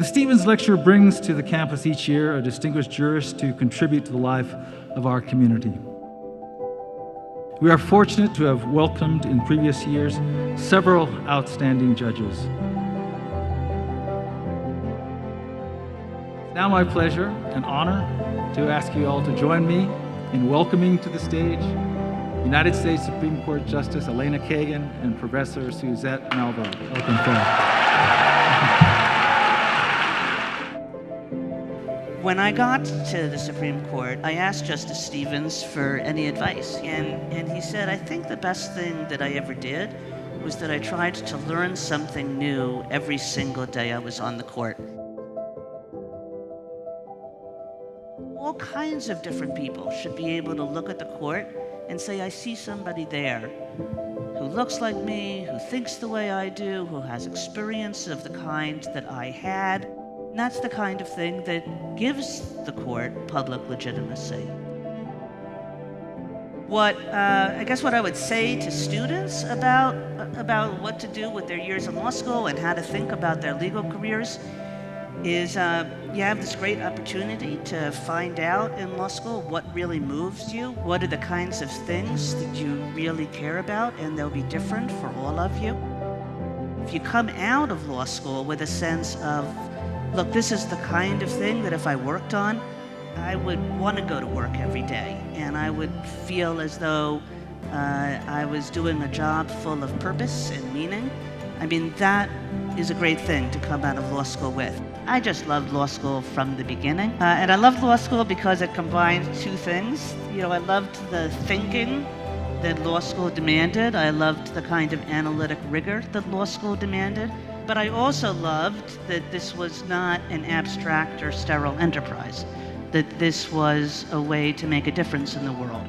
The Stevens Lecture brings to the campus each year a distinguished jurist to contribute to the life of our community. We are fortunate to have welcomed in previous years several outstanding judges. It's now my pleasure and honor to ask you all to join me in welcoming to the stage United States Supreme Court Justice Elena Kagan and Professor Suzette Malveaux. Welcome, Phil. When I got to the Supreme Court, I asked Justice Stevens for any advice, and he said, I think the best thing that I ever did was that I tried to learn something new every single day I was on the court. All kinds of different people should be able to look at the court and say, I see somebody there who looks like me, who thinks the way I do, who has experience of the kind that I had. And that's the kind of thing that gives the court public legitimacy. I guess what I would say to students about what to do with their years in law school and how to think about their legal careers is you have this great opportunity to find out in law school what really moves you, what are the kinds of things that you really care about, and they'll be different for all of you. If you come out of law school with a sense of, look, this is the kind of thing that if I worked on, I would want to go to work every day, and I would feel as though I was doing a job full of purpose and meaning. I mean, that is a great thing to come out of law school with. I just loved law school from the beginning. And I loved law school because it combined two things. I loved the thinking that law school demanded. I loved the kind of analytic rigor that law school demanded. But I also loved that this was not an abstract or sterile enterprise, that this was a way to make a difference in the world.